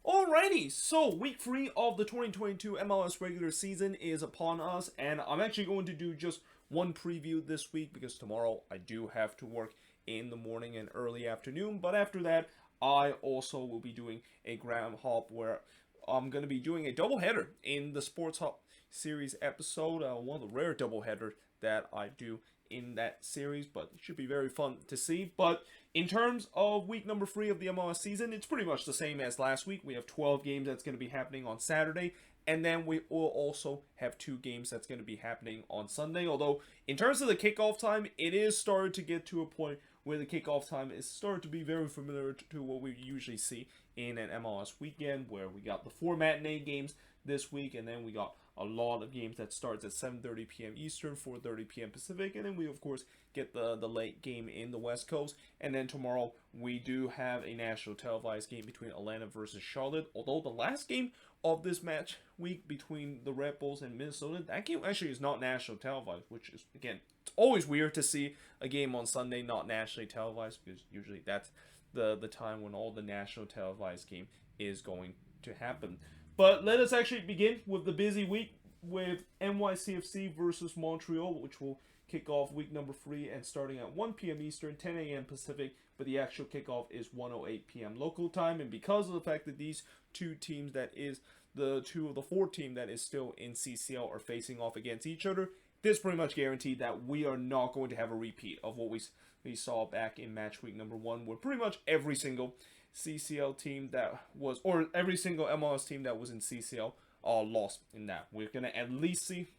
Alrighty, so week 3 of the 2022 MLS regular season is upon us, and I'm actually going to do just one preview this week because tomorrow I do have to work in the morning and early afternoon, but after that I also will be doing a Graham Hop where I'm going to be doing a doubleheader in the Sports Hop series episode, one of the rare doubleheaders that I do in that series, but it should be very fun to see. But in terms of week number 3 of the MLS season, it's pretty much the same as last week. We have 12 games that's going to be happening on Saturday, and then we will also have 2 games that's going to be happening on Sunday. Although, in terms of the kickoff time, it is starting to get to a point where the kickoff time is starting to be very familiar to what we usually see in an MLS weekend, where we got the 4 matinee games this week, and then we got a lot of games that starts at 7:30 p.m. Eastern, 4:30 p.m. Pacific, and then we of course get the late game in the West Coast. And then tomorrow we do have a national televised game between Atlanta versus Charlotte. Although the last game of this match week between the Red Bulls and Minnesota, that game actually is not national televised, which is, again, it's always weird to see a game on Sunday not nationally televised, because usually that's the time when all the national televised game is going to happen. But let us actually begin with the busy week with NYCFC versus Montreal, which will kick off week number 3 and starting at 1 p.m. Eastern, 10 a.m. Pacific, but the actual kickoff is 1:08 p.m. local time. And because of the fact that these two teams, that is the 2 of the 4 team that is still in CCL, are facing off against each other, this pretty much guaranteed that we are not going to have a repeat of what we saw back in match week number 1, where pretty much every single CCL team that was, or every single MLS team that was in CCL, lost in that. We're going to at least see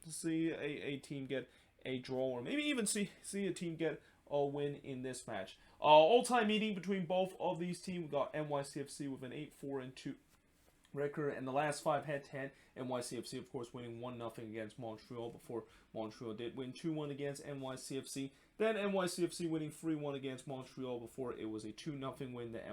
a team get a draw, or maybe even see a team get a win in this match. All-time meeting between both of these teams, we got NYCFC with an 8-4-2 record, and the last 5 head-to-head, NYCFC of course winning 1-0 against Montreal before Montreal did win 2-1 against NYCFC. Then NYCFC winning 3-1 against Montreal before it was a 2-0 win that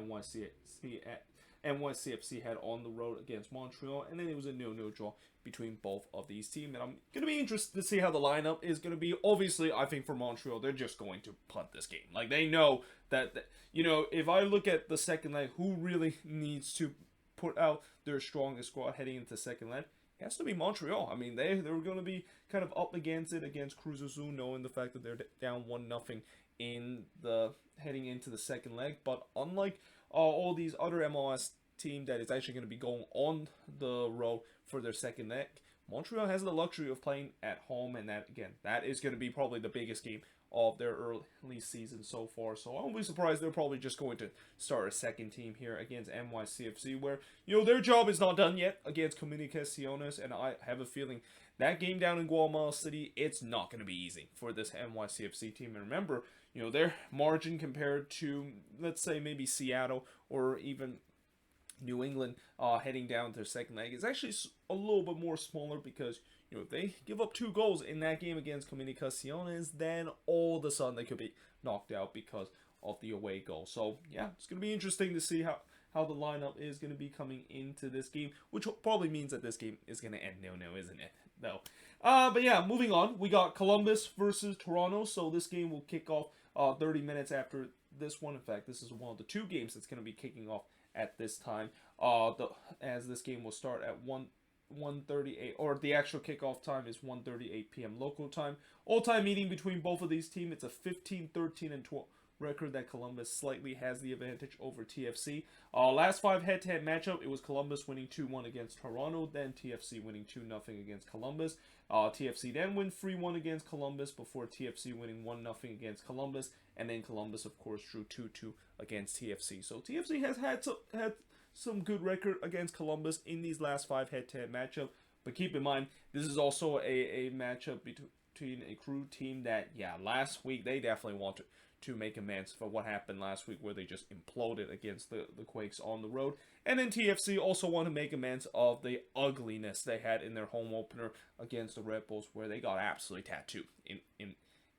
NYCFC had on the road against Montreal, and then it was a 0-0 draw between both of these teams. And I'm going to be interested to see how the lineup is going to be. Obviously, I think for Montreal, they're just going to punt this game. Like, they know that if I look at the second leg, who really needs to put out their strongest squad heading into second leg? It has to be Montreal. I mean, they were going to be kind of up against it against Cruz Azul, knowing the fact that they're down 1-0 in the heading into the second leg. But unlike all these other MLS team that is actually going to be going on the road for their second leg, Montreal has the luxury of playing at home, and that is going to be probably the biggest game of their early season so far. So I won't be surprised they're probably just going to start a second team here against NYCFC, where their job is not done yet against Comunicaciones, and I have a feeling that game down in Guatemala City, it's not going to be easy for this NYCFC team. And remember, their margin compared to, let's say, maybe Seattle or even New England heading down to their second leg is actually a little bit more smaller, because if they give up 2 goals in that game against Comunicaciones, then all of a sudden they could be knocked out because of the away goal. So yeah, it's going to be interesting to see how the lineup is going to be coming into this game, which probably means that this game is going to end 0-0, isn't it? No. But yeah, moving on, we got Columbus versus Toronto. So this game will kick off 30 minutes after this one. In fact, this is one of the 2 games that's going to be kicking off at this time, as this game will start at 1:38, or the actual kickoff time is 1:38 p.m. local time. All-time meeting between both of these teams, it's a 15-13-12 record that Columbus slightly has the advantage over TFC. Last 5 head-to-head matchup, it was Columbus winning 2-1 against Toronto, then TFC winning 2-0 against Columbus. TFC then win 3-1 against Columbus before TFC winning 1-0 against Columbus, and then Columbus of course drew 2-2 against TFC. So TFC has had some good record against Columbus in these last 5 head-to-head matchup, but keep in mind this is also a matchup between a Crew team that, last week they definitely want to make amends for what happened last week, where they just imploded against the Quakes on the road. And then TFC also want to make amends of the ugliness they had in their home opener against the Red Bulls, where they got absolutely tattooed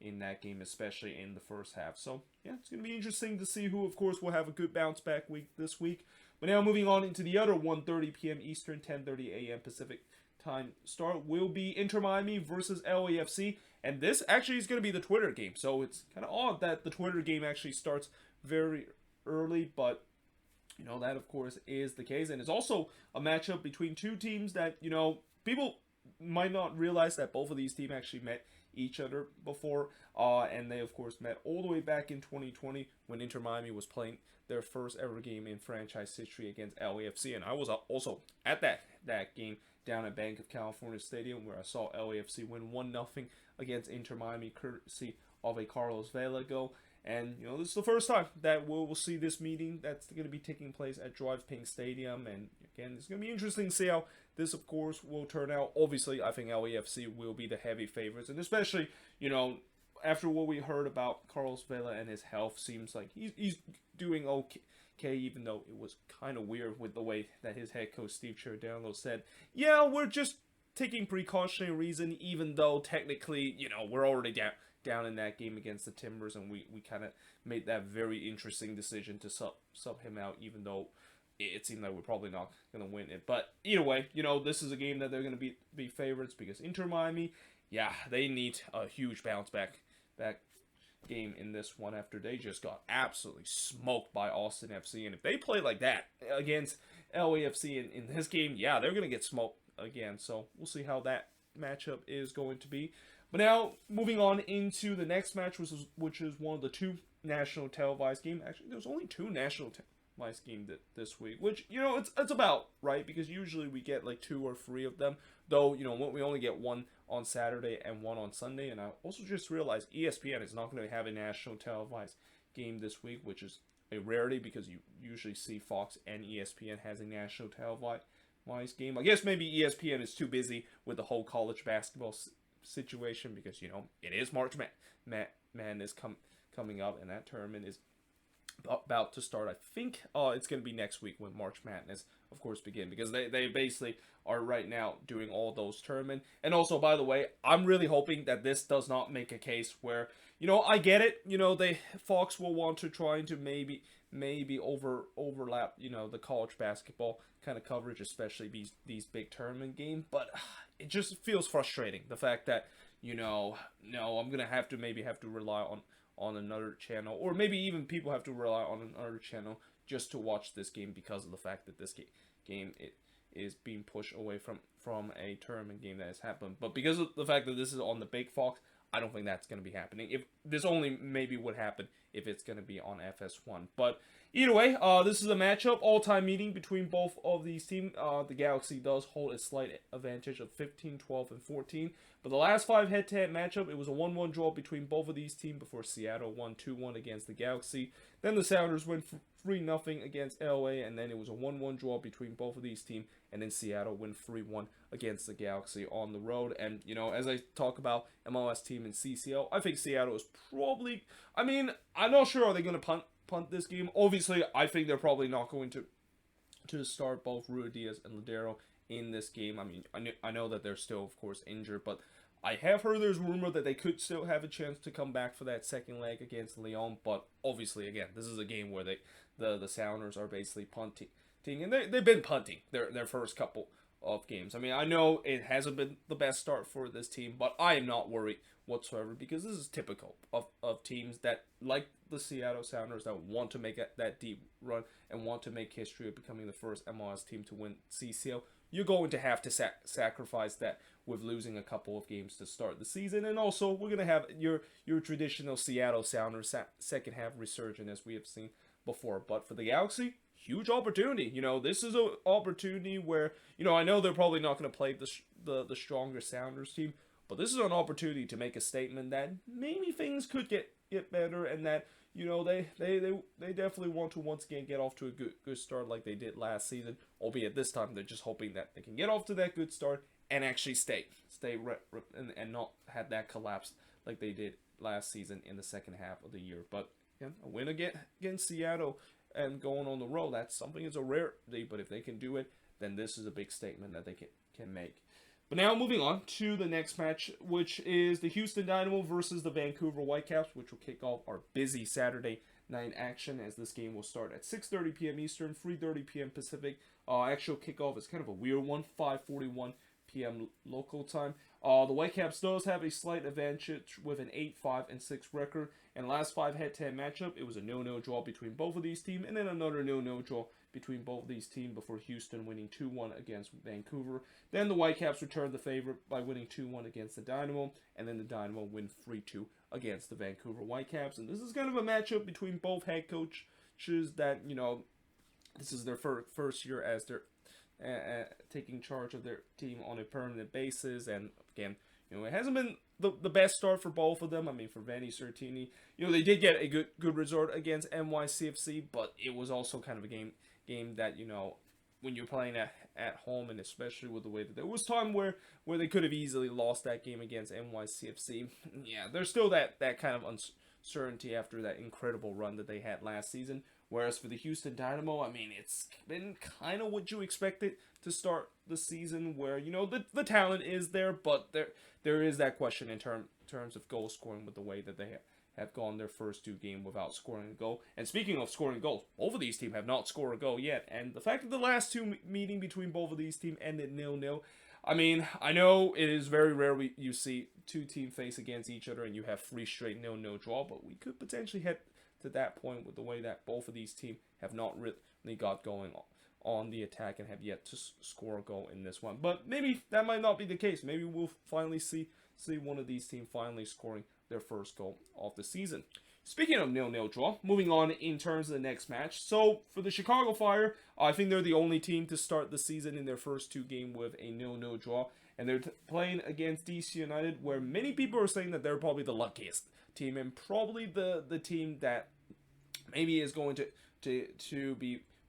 in that game, especially in the first half. So yeah, it's going to be interesting to see who, of course, will have a good bounce back week this week. But now moving on into the other 1:30 p.m. Eastern, 10:30 a.m. Pacific time start will be Inter Miami versus LAFC, and this actually is going to be the Twitter game. So it's kind of odd that the Twitter game actually starts very early, but that of course is the case, and it's also a matchup between two teams that people might not realize that both of these teams actually met each other before, and they of course met all the way back in 2020 when Inter Miami was playing their first ever game in franchise history against LAFC, and I was also at that game down at Bank of California Stadium where I saw LAFC win 1-0 against Inter Miami courtesy of a Carlos Vela goal. And, this is the first time that we'll see this meeting that's going to be taking place at Drive Pink Stadium. And, again, it's going to be interesting to see how this, of course, will turn out. Obviously, I think LAFC will be the heavy favorites. And especially, after what we heard about Carlos Vela and his health, seems like he's doing okay, even though it was kind of weird with the way that his head coach, Steve Giordano, said, yeah, we're just taking precautionary reason, even though technically, we're already down in that game against the Timbers, and we kind of made that very interesting decision to sub him out, even though it seemed like we're probably not going to win it. But either way, this is a game that they're going to be favorites, because Inter Miami, yeah, they need a huge bounce back game in this one after they just got absolutely smoked by Austin FC. And if they play like that against LAFC in this game, yeah, they're going to get smoked again. So we'll see how that matchup is going to be. But now, moving on into the next match, which is one of the two national televised games. Actually, there's only two national televised games this week, which, it's about right, because usually we get like 2 or 3 of them. Though, we only get one on Saturday and one on Sunday. And I also just realized ESPN is not going to have a national televised game this week, which is a rarity, because you usually see Fox and ESPN has a national televised game. I guess maybe ESPN is too busy with the whole college basketball situation, because it is March Madness coming up, and that tournament is about to start. I think it's going to be next week when March Madness, of course, begin, because they basically are right now doing all those tournaments. And also, by the way, I'm really hoping that this does not make a case where, I get it, Fox will want to try to maybe overlap, the college basketball kind of coverage, especially these big tournament games, but it just feels frustrating, the fact that, no, I'm going to have to rely on another channel, or maybe even people have to rely on another channel just to watch this game, because of the fact that this game is being pushed away from a tournament game that has happened. But because of the fact that this is on the big Fox, I don't think that's going to be happening. If this only maybe would happen if it's going to be on FS1. But either way, this is a matchup, all-time meeting between both of these teams. The Galaxy does hold a slight advantage of 15, 12, and 14. But the last 5 head-to-head matchup, it was a 1-1 draw between both of these teams before Seattle won 2-1 against the Galaxy. Then the Sounders went 3-0 against LA, and then it was a 1-1 draw between both of these teams, and then Seattle went 3-1 against the Galaxy on the road. And, as I talk about MLS team and CCL, I think Seattle is probably, I'm not sure, are they going to punt this game? Obviously, I think they're probably not going to start both Ruidíaz and Ladero in this game. I know that they're still, of course, injured, but I have heard there's rumor that they could still have a chance to come back for that second leg against Lyon. But obviously, again, this is a game where the Sounders are basically punting, and they've been punting their first couple of games. I know it hasn't been the best start for this team, but I am not worried whatsoever, because this is typical of teams that, like the Seattle Sounders, that want to make that deep run and want to make history of becoming the first MLS team to win CCL. You're going to have to sacrifice that with losing a couple of games to start the season. And also, we're going to have your traditional Seattle Sounders second half resurgence, as we have seen before. But for the Galaxy, huge opportunity. This is an opportunity where, I know they're probably not going to play the stronger Sounders team, but this is an opportunity to make a statement that maybe things could get better, and that, they definitely want to once again get off to a good start like they did last season, albeit this time they're just hoping that they can get off to that good start and actually stay and not have that collapse like they did last season in the second half of the year. But a win against Seattle and going on the road, that's something, it's a rarity, but if they can do it, then this is a big statement that they can make. But now moving on to the next match, which is the Houston Dynamo versus the Vancouver Whitecaps, which will kick off our busy Saturday night action, as this game will start at 6:30 p.m. Eastern, 3:30 p.m. Pacific. Actual kickoff is kind of a weird one, 5:41 p.m. local time. The Whitecaps does have a slight advantage with an 8-5-6 record. And last 5 head-to-head matchup, it was a 0-0 draw between both of these teams, and then another 0-0 draw between both of these teams before Houston winning 2-1 against Vancouver. Then the Whitecaps returned the favorite by winning 2-1 against the Dynamo, and then the Dynamo win 3-2 against the Vancouver Whitecaps. And this is kind of a matchup between both head coaches that, this is their first year as they're taking charge of their team on a permanent basis. And again, it hasn't been the best start for both of them. I mean, for Vanni Sartini, they did get a good result against NYCFC, but it was also kind of a game that, when you're playing at home, and especially with the way that there was time where they could have easily lost that game against NYCFC. Yeah, there's still that kind of uncertainty after that incredible run that they had last season. Whereas for the Houston Dynamo, I mean, it's been kind of what you expected to start the season, where, the talent is there, but there is that question in terms of goal scoring with the way that they have gone their first two games without scoring a goal. And speaking of scoring goals, both of these teams have not scored a goal yet. And the fact that the last two meeting between both of these teams ended 0-0, I mean, I know it is very rare you see two teams face against each other and you have 3 straight 0-0 draw, but we could potentially head to that point with the way that both of these teams have not really got going on the attack and have yet to score a goal in this one. But maybe that might not be the case. Maybe we'll finally see one of these teams finally scoring their first goal of the season. Speaking of 0-0 draw, moving on in terms of the next match. So for the Chicago Fire, I think they're the only team to start the season in their first two games with a 0-0 draw. And they're playing against DC United, where many people are saying that they're probably the luckiest team and probably the team that maybe is going to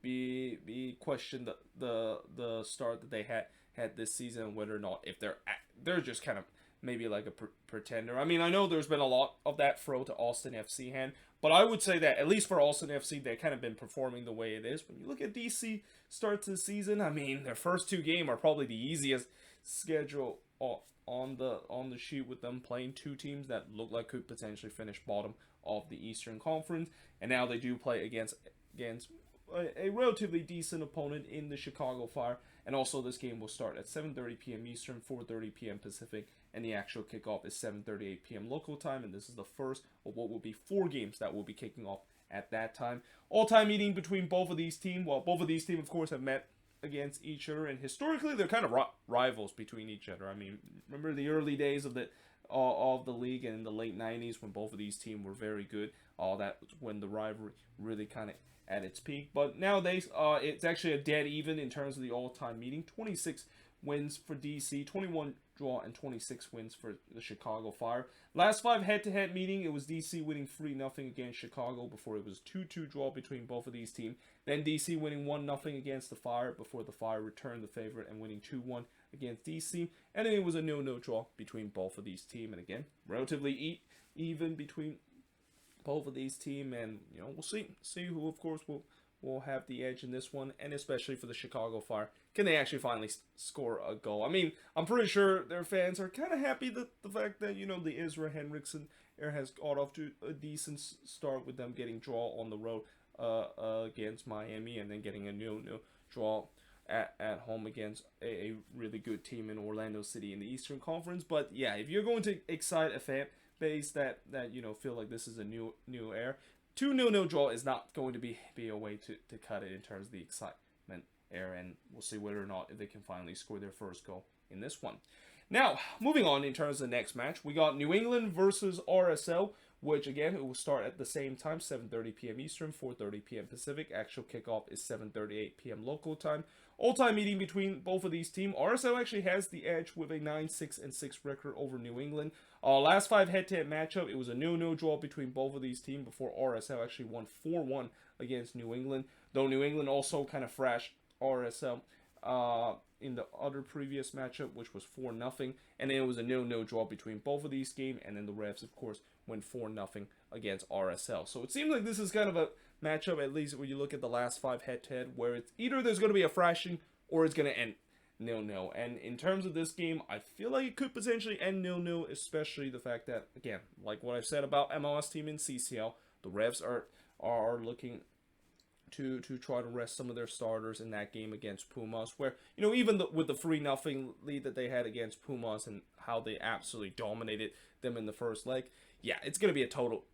be questioned the start that they had this season, whether or not if they're just kind of maybe like a pretender. I mean, I know there's been a lot of that throw to Austin FC hand, but I would say that at least for Austin FC, they've kind of been performing the way it is. When you look at DC start to the season, I mean, their first two games are probably the easiest schedule on the sheet, with them playing two teams that look like could potentially finish bottom of the Eastern Conference, and now they do play against a relatively decent opponent in the Chicago Fire. And also this game will start at 7:30 p.m. Eastern, 4:30 p.m. Pacific, and the actual kickoff is 7:38 p.m. local time, and this is the first of what will be 4 games that will be kicking off at that time. All-time meeting between both of these teams. Well, both of these teams, of course, have met against each other, and historically they're kind of rivals between each other. I mean, remember the early days of the league and in the late 90s when both of these teams were very good. That was when the rivalry really kind of at its peak. But nowadays, it's actually a dead even in terms of the all-time meeting. 26 wins for DC, 21 draw, and 26 wins for the Chicago Fire. Last 5 head-to-head meeting, it was DC winning 3-0 against Chicago before it was 2-2 draw between both of these teams. Then DC winning 1-0 against the Fire before the Fire returned the favorite and winning 2-1 against DC. And then it was a 0-0 draw between both of these teams. And again, relatively even between both of these teams, and we'll see who, of course, will have the edge in this one, and especially for the Chicago Fire, can they actually finally score a goal? I mean, I'm pretty sure their fans are kind of happy that the fact that the Israel Henriksen era has got off to a decent start with them getting draw on the road against Miami, and then getting a 0-0 draw at home against a really good team in Orlando City in the Eastern Conference. But yeah, if you're going to excite a fan base that feel like this is a new era, 2-0 draw is not going to be a way to cut it in terms of the excitement era, and we'll see whether or not if they can finally score their first goal in this one. Now, moving on in terms of the next match, we got New England versus RSL, which again, it will start at the same time, 7:30 p.m. Eastern, 4:30 p.m. Pacific. Actual kickoff is 7:38 p.m. local time. All-time meeting between both of these teams. RSL actually has the edge with a 9-6-6 record over New England. Last 5 head-to-head matchup, it was a 0-0 draw between both of these teams before RSL actually won 4-1 against New England. Though New England also kind of thrashed RSL in the other previous matchup, which was 4-0. And then it was a 0-0 draw between both of these games, and then the Revs, of course, went 4-0 against RSL. So it seems like this is kind of a matchup, at least when you look at the last 5 head-to-head, where it's either there's going to be a thrashing or it's going to end 0-0. And in terms of this game, I feel like it could potentially end 0-0, especially the fact that, again, like what I've said about MLS team in CCL, the Revs are looking to try to rest some of their starters in that game against Pumas, where, even with the 3-0 lead that they had against Pumas and how they absolutely dominated them in the first leg, yeah, it's going to be a total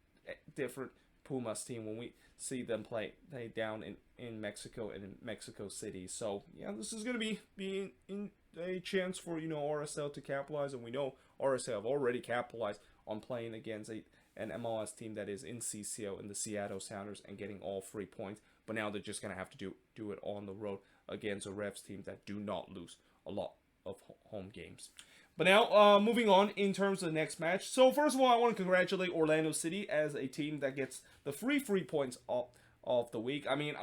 different Pumas team when we see them play down in Mexico and in Mexico City. So yeah, this is going to be in a chance for RSL to capitalize, and we know RSL have already capitalized on playing against an MLS team that is in CCO in the Seattle Sounders and getting all 3 points. But now they're just going to have to do it on the road against a Revs team that do not lose a lot of home games. But now, moving on in terms of the next match. So first of all, I want to congratulate Orlando City as a team that gets the free points of the week. I mean,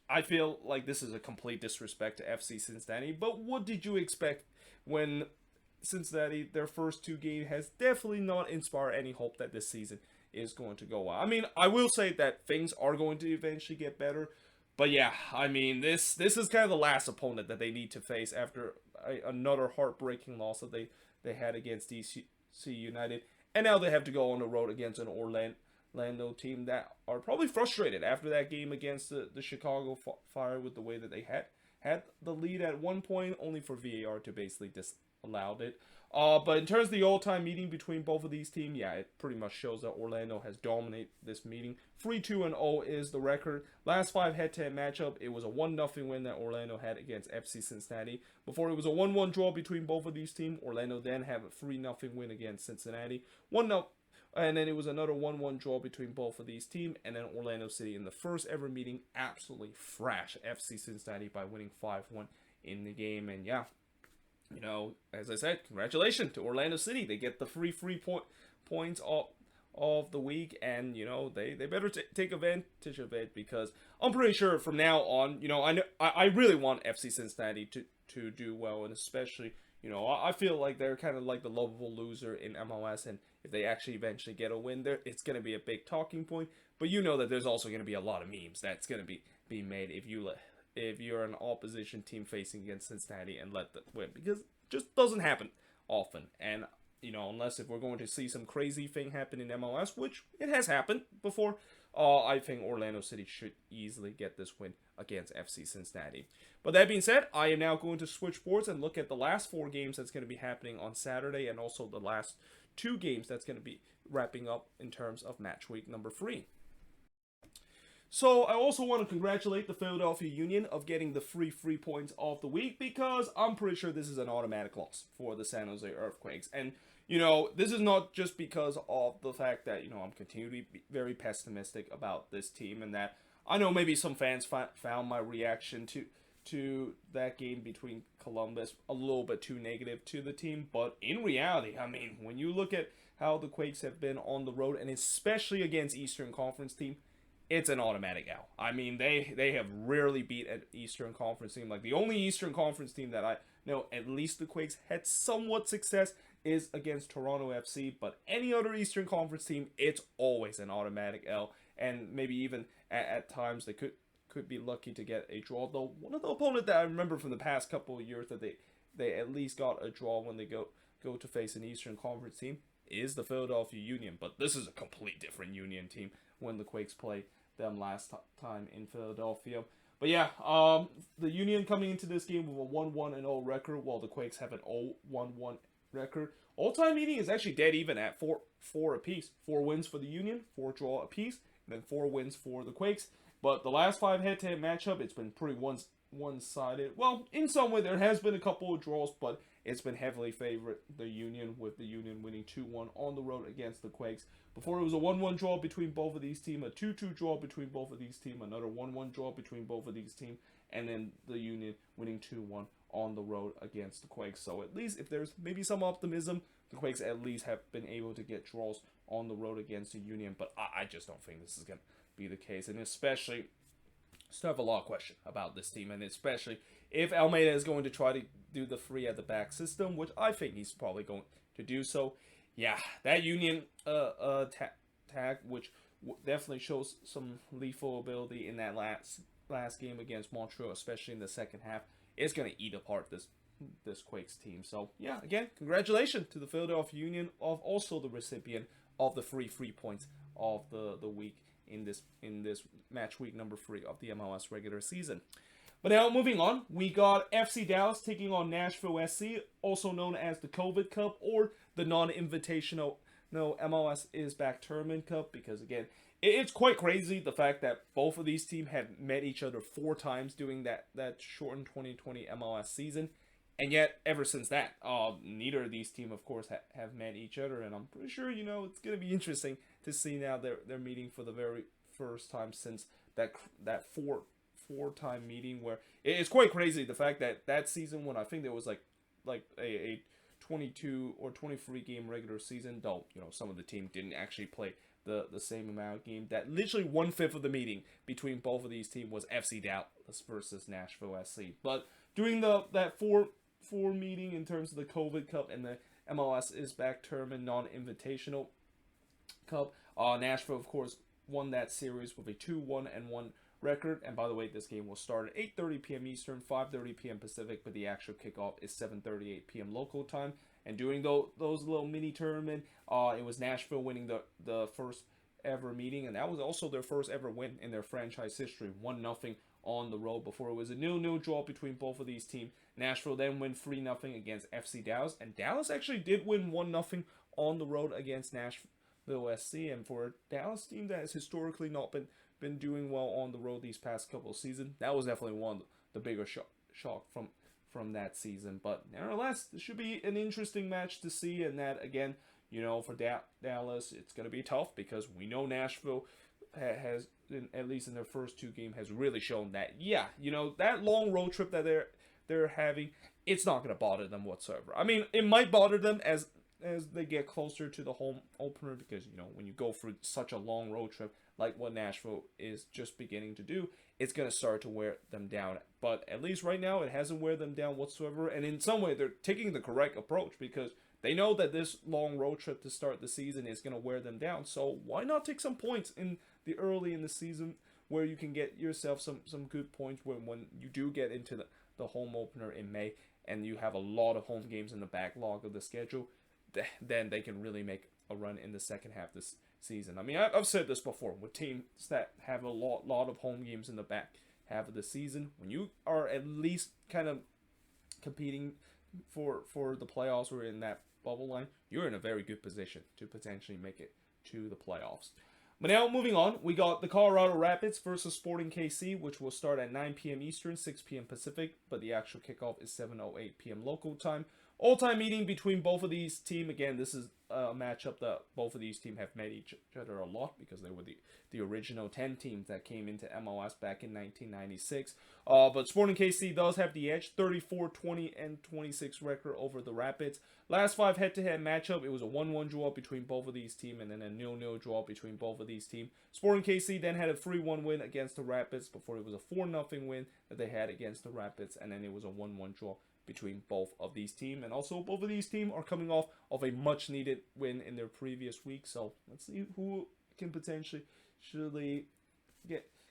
I feel like this is a complete disrespect to FC Cincinnati, but what did you expect when Cincinnati, their first 2 games, has definitely not inspired any hope that this season is going to go well? I mean, I will say that things are going to eventually get better, but yeah, I mean, this is kind of the last opponent that they need to face after another heartbreaking loss that they had against DC United, and now they have to go on the road against an Orlando team that are probably frustrated after that game against the Chicago Fire with the way that they had the lead at one point, only for VAR to basically disallowed it. But in terms of the all-time meeting between both of these teams, yeah, it pretty much shows that Orlando has dominated this meeting. 3-2-0 is the record. Last 5 head-to-head matchup, it was a 1-0 win that Orlando had against FC Cincinnati. Before, it was a 1-1 draw between both of these teams. Orlando then had a 3-0 win against Cincinnati. 1-0. And then it was another 1-1 draw between both of these teams. And then Orlando City, in the first ever meeting, absolutely thrashed FC Cincinnati by winning 5-1 in the game. And yeah, as I said, congratulations to Orlando City. They get the free points of the week, and they better take advantage of it, because I'm pretty sure from now on, I really want FC Cincinnati to do well, and especially I feel like they're kind of like the lovable loser in MLS, and if they actually eventually get a win there, it's going to be a big talking point. But that there's also going to be a lot of memes that's going to be made if you're an opposition team facing against Cincinnati and let them win, because it just doesn't happen often. And unless if we're going to see some crazy thing happen in MLS, which it has happened before, I think Orlando City should easily get this win against FC Cincinnati. But that being said, I am now going to switch sports and look at the last 4 games that's going to be happening on Saturday, and also the last 2 games that's going to be wrapping up in terms of match week number 3. So I also want to congratulate the Philadelphia Union of getting the free points of the week, because I'm pretty sure this is an automatic loss for the San Jose Earthquakes. And this is not just because of the fact that I'm continuing to be very pessimistic about this team, and that I know maybe some fans found my reaction to that game between Columbus a little bit too negative to the team. But in reality, I mean, when you look at how the Quakes have been on the road, and especially against Eastern Conference team, it's an automatic L. I mean, they have rarely beat an Eastern Conference team. Like, the only Eastern Conference team that I know at least the Quakes had somewhat success is against Toronto FC, but any other Eastern Conference team, it's always an automatic L, and maybe even at times they could be lucky to get a draw. Though one of the opponents that I remember from the past couple of years that they at least got a draw when they go to face an Eastern Conference team is the Philadelphia Union. But this is a complete different Union team when the Quakes played them last time in Philadelphia. But yeah, the Union coming into this game with a 1-1-0 record, while the Quakes have an 0-1-1 record. All-time meeting is actually dead even at 4 apiece. 4 wins for the Union, 4 draw apiece, and then 4 wins for the Quakes. But the last 5 head-to-head matchup, it's been pretty one-sided. Well, in some way, there has been a couple of draws, but it's been heavily favored the Union, with the Union winning 2-1 on the road against the Quakes. Before, it was a 1-1 draw between both of these teams, a 2-2 draw between both of these teams, another 1-1 draw between both of these teams, and then the Union winning 2-1 on the road against the Quakes. So at least if there's maybe some optimism, the Quakes at least have been able to get draws on the road against the Union. But I just don't think this is going to be the case. And especially, still have a lot of question about this team. And especially if Almeida is going to try to do the 3 at the back system, which I think he's probably going to do so. Yeah, that Union tag, which definitely shows some lethal ability in that last game against Montreal, especially in the second half, is going to eat apart this Quakes team. So yeah, again, congratulations to the Philadelphia Union, of also the recipient of the free points of the week in this match week number 3 of the MLS regular season. But now moving on, we got FC Dallas taking on Nashville SC, also known as the COVID Cup or the non-invitational MLS is Back Tournament Cup, because again, it's quite crazy the fact that both of these teams have met each other 4 times during that shortened 2020 MLS season. And yet, ever since that, neither of these teams, of course, have met each other. And I'm pretty sure, it's going to be interesting to see now they're meeting for the very first time since that four-time meeting, where it's quite crazy the fact that season, when I think there was like a 22 or 23 game regular season, though some of the team didn't actually play the same amount of game, that literally 1/5 of the meeting between both of these teams was FC Dallas versus Nashville SC. But during that four meeting in terms of the COVID Cup and the MLS is back tournament non-invitational cup, Nashville, of course, won that series with a 2-1-1 record. And by the way, this game will start at 8:30 p.m. Eastern, 5:30 p.m. Pacific, but the actual kickoff is 7:38 p.m. local time. And during those little mini tournament, it was Nashville winning the first ever meeting, and that was also their first ever win in their franchise history, 1-0 on the road. Before, it was a 0-0 draw between both of these teams. Nashville then win 3-0 against FC Dallas, and Dallas actually did win 1-0 on the road against Nashville SC. And for a Dallas team that has historically not been doing well on the road these past couple of seasons, that was definitely one of the bigger shock from that season. But nevertheless, this should be an interesting match to see. And that, again, for Dallas, it's going to be tough because we know Nashville has, at least in their first 2 games, has really shown that, that long road trip that they're having, it's not going to bother them whatsoever. I mean, it might bother them as they get closer to the home opener, because when you go through such a long road trip like what Nashville is just beginning to do, it's going to start to wear them down. But at least right now, it hasn't wear them down whatsoever. And in some way, they're taking the correct approach, because they know that this long road trip to start the season is going to wear them down. So why not take some points in the early in the season, where you can get yourself some good points when you do get into the home opener in May, and you have a lot of home games in the backlog of the schedule. Then they can really make a run in the second half of this season. I mean, I've said this before, with teams that have a lot of home games in the back half of the season, when you are at least kind of competing for the playoffs or in that bubble line, you're in a very good position to potentially make it to the playoffs. But now, moving on, we got the Colorado Rapids versus Sporting KC, which will start at 9 p.m. Eastern, 6 p.m. Pacific, but the actual kickoff is 7:08 p.m. local time. All-time meeting between both of these teams. Again, this is a matchup that both of these teams have met each other a lot, because they were the original 10 teams that came into MLS back in 1996. But Sporting KC does have the edge, 34-20-26 record over the Rapids. Last 5 head-to-head matchup, it was a 1-1 draw between both of these teams, and then a 0-0 draw between both of these teams. Sporting KC then had a 3-1 win against the Rapids, before it was a 4-0 win that they had against the Rapids, and then it was a 1-1 draw between both of these teams. And also, both of these teams are coming off of a much-needed win in their previous week. So let's see who can potentially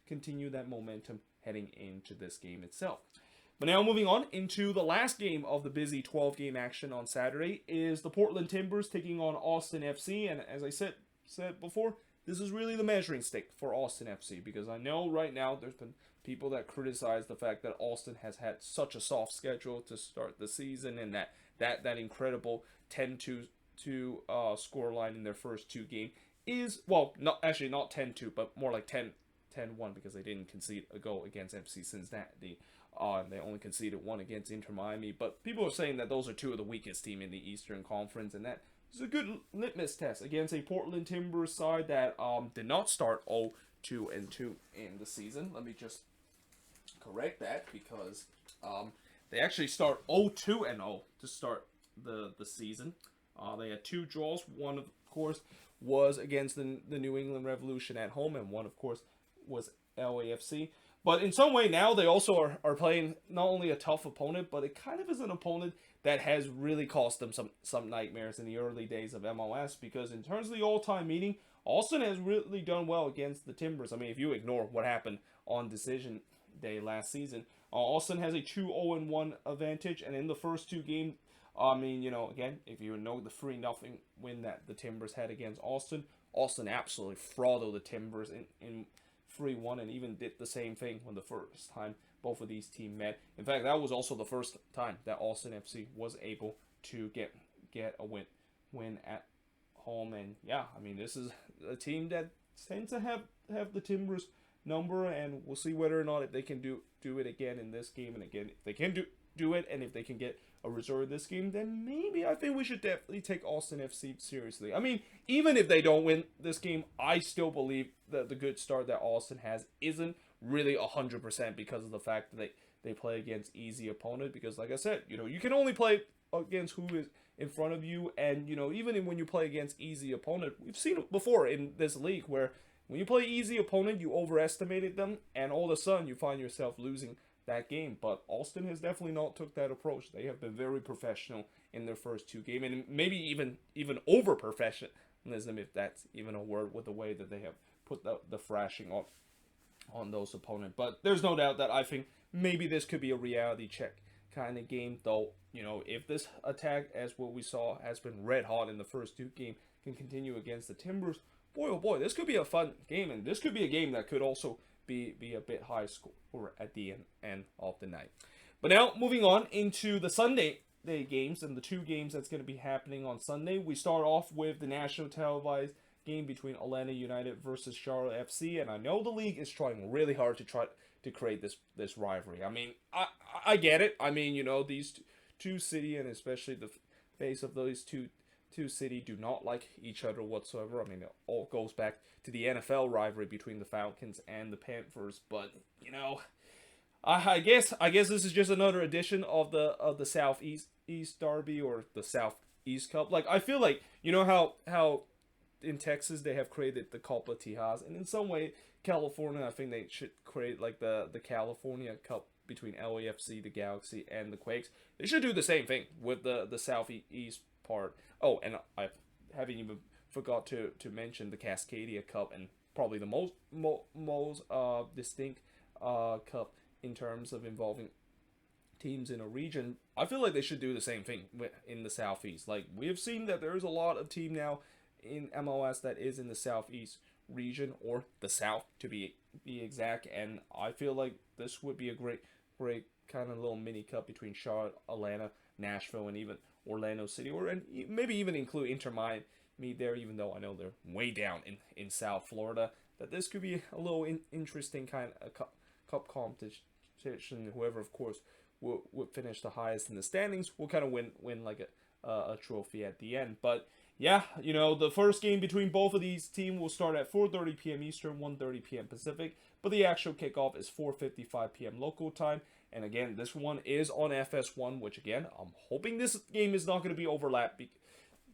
continue that momentum heading into this game itself. But now, moving on into the last game of the busy 12-game action on Saturday, is the Portland Timbers taking on Austin FC. And as I said before, this is really the measuring stick for Austin FC, because I know right now there's been people that criticize the fact that Austin has had such a soft schedule to start the season, and that incredible 10-2 scoreline in their first 2 games is, well, not 10-2, but more like 10-1, because they didn't concede a goal against FC Cincinnati. They only conceded 1 against Inter Miami. But people are saying that those are 2 of the weakest teams in the Eastern Conference, and that is a good litmus test against a Portland Timbers side that did not start 0-2-2 in the season. Let me just correct that, because they actually start 0-2-0 to start the season. They had 2 draws. One, of course, was against the New England Revolution at home, and one, of course, was LAFC. But in some way now, they also are playing not only a tough opponent, but it kind of is an opponent that has really cost them some nightmares in the early days of MLS, because in terms of the all-time meeting, Austin has really done well against the Timbers. I mean, if you ignore what happened on decision day last season, Austin has a 2-0-1 advantage, and in the first 2 games, I mean, again, if you know the 3-0 win that the Timbers had against Austin absolutely throttled the Timbers in 3-1, and even did the same thing when the first time both of these teams met. In fact, that was also the first time that Austin FC was able to get a win at home. And yeah, I mean, this is a team that tend to have the Timbers number, and we'll see whether or not if they can do it again in this game. And again, if they can do it, and if they can get a result this game, then maybe I think we should definitely take Austin FC seriously. I mean, even if they don't win this game, I still believe that the good start that Austin has isn't really 100% because of the fact that they play against easy opponent. Because like I said, you can only play against who is in front of you, and even when you play against easy opponent, we've seen it before in this league where when you play easy opponent, you overestimated them, and all of a sudden you find yourself losing that game. But Austin has definitely not took that approach. They have been very professional in their first two games, and maybe even over professionalism, if that's even a word, with the way that they have put the thrashing on those opponents. But there's no doubt that I think maybe this could be a reality check kind of game, though. If this attack, as what we saw, has been red hot in the first two games, can continue against the Timbers, boy oh boy, this could be a fun game, and this could be a game that could also be a bit high score at the end of the night. But now, moving on into the Sunday day games and the two games that's going to be happening on Sunday. We start off with the national televised game between Atlanta United versus Charlotte FC, and I know the league is trying really hard to create this rivalry. I mean, I get it. I mean, these two city, and especially the face of those two city, do not like each other whatsoever. I mean, it all goes back to the NFL rivalry between the Falcons and the Panthers. But I guess this is just another edition of the Southeast Derby, or the Southeast Cup. Like, I feel like how in Texas they have created the Copa Tejas, and in some way California, I think they should create like the California Cup between LAFC, the Galaxy, and the Quakes. They should do the same thing with the Southeast part. Oh, and I haven't even forgot to mention the Cascadia Cup, and probably the most distinct cup in terms of involving teams in a region. I feel like they should do the same thing in the Southeast. Like, we have seen that there's a lot of team now in MLS that is in the Southeast region, or the South to be exact, and I feel like this would be a great kind of little mini cup between Charlotte, Atlanta, Nashville, and even Orlando City, and maybe even include Inter Miami there, even though I know they're way down in South Florida. That this could be a little interesting kind of cup competition. Whoever, of course, would finish the highest in the standings will kind of win like a trophy at the end. But yeah, the first game between both of these teams will start at 4:30 p.m. Eastern, 1:30 p.m. Pacific, but the actual kickoff is 4:55 p.m. local time. And again, this one is on FS1, which again, I'm hoping this game is not going to be overlapped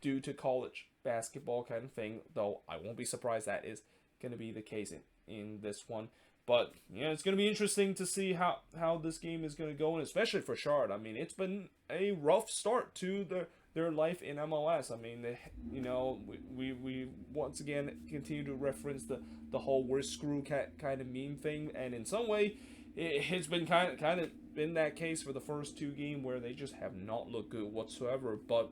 due to college basketball kind of thing, though I won't be surprised that is going to be the case in this one. But it's going to be interesting to see how this game is going to go, and especially for Charlotte. I mean, it's been a rough start to their life in MLS. I mean, we once again continue to reference the whole "we're screwed" kind of meme thing, and in some way, it's been kind of been that case for the first two games where they just have not looked good whatsoever. But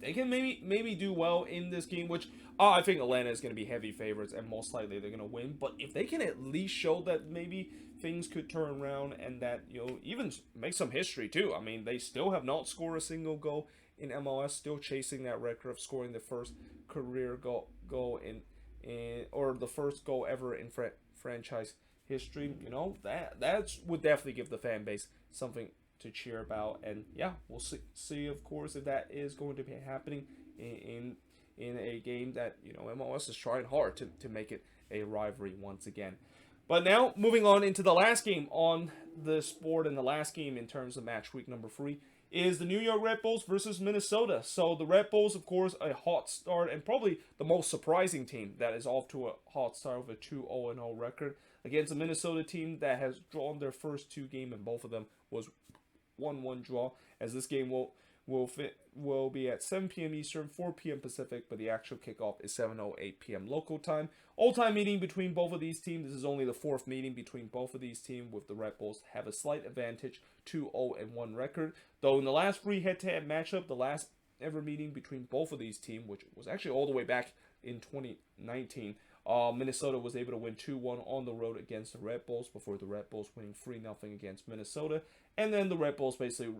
they can maybe do well in this game, which I think Atlanta is going to be heavy favorites, and most likely they're going to win. But if they can at least show that maybe things could turn around, and that even make some history too. I mean, they still have not scored a single goal in MLS, still chasing that record of scoring the first career goal or the first goal ever in franchise history. That would definitely give the fan base something to cheer about. And yeah, we'll see of course if that is going to be happening in a game that MLS is trying hard to make it a rivalry once again. But now, moving on into the last game on the sport, and the last game in terms of match week number 3 is the New York Red Bulls versus Minnesota. So the Red Bulls, of course, a hot start, and probably the most surprising team that is off to a hot start with a 2-0-0 record against a Minnesota team that has drawn their first two games, and both of them was 1-1 draw, as this game will be at 7 p.m. Eastern, 4 p.m. Pacific, but the actual kickoff is 7:08 p.m. local time. All-time meeting between both of these teams. This is only the fourth meeting between both of these teams, with the Red Bulls have a slight advantage, 2-0-1 record. Though in the last three head-to-head matchup, the last ever meeting between both of these teams, which was actually all the way back in 2019, Minnesota was able to win 2-1 on the road against the Red Bulls, before the Red Bulls winning 3-0 against Minnesota, and then the Red Bulls basically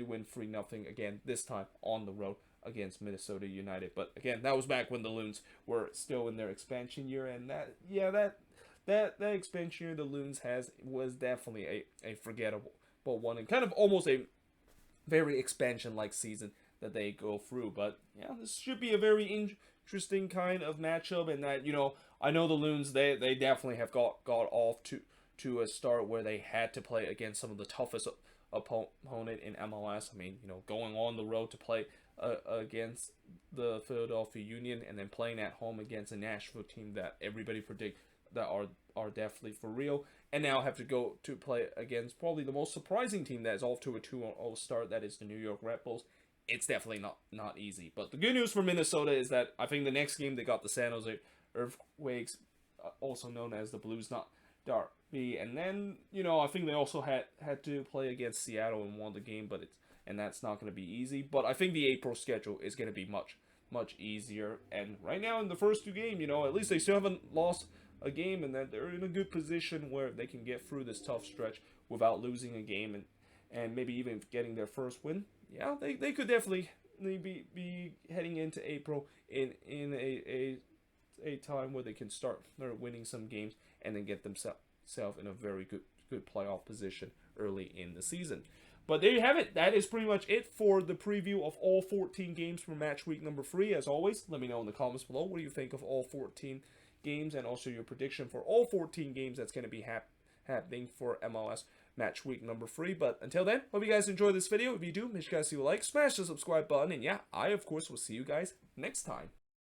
win 3-0 again, this time on the road against Minnesota United. But again, that was back when the Loons were still in their expansion year, and that expansion year the Loons was definitely a forgettable one, and kind of almost a very expansion-like season that they go through. But yeah, this should be a very interesting kind of matchup, and that, I know the Loons, they definitely have got off to a start where they had to play against some of the toughest opponent in MLS. I mean, going on the road to play against the Philadelphia Union, and then playing at home against a Nashville team that everybody predict that are definitely for real, and now have to go to play against probably the most surprising team that is off to a 2-0 start, that is the New York Red Bulls. It's definitely not easy. But the good news for Minnesota is that I think the next game they got the San Jose Earthquakes, also known as the Blues Not Derby, and then I think they also had to play against Seattle and won the game, and that's not going to be easy. But I think the April schedule is going to be much easier. And right now in the first two games, at least they still haven't lost a game, and that they're in a good position where they can get through this tough stretch without losing a game, and maybe even getting their first win. Yeah, they could definitely be heading into April in a time where they can start winning some games and then get themselves in a very good playoff position early in the season. But there you have it. That is pretty much it for the preview of all 14 games for match week number 3. As always, let me know in the comments below what do you think of all 14 games, and also your prediction for all 14 games that's going to be happening for MLS match week number 3. But until then, hope you guys enjoy this video. If you do, make sure you guys leave a like, smash the subscribe button, and yeah, I of course will see you guys next time.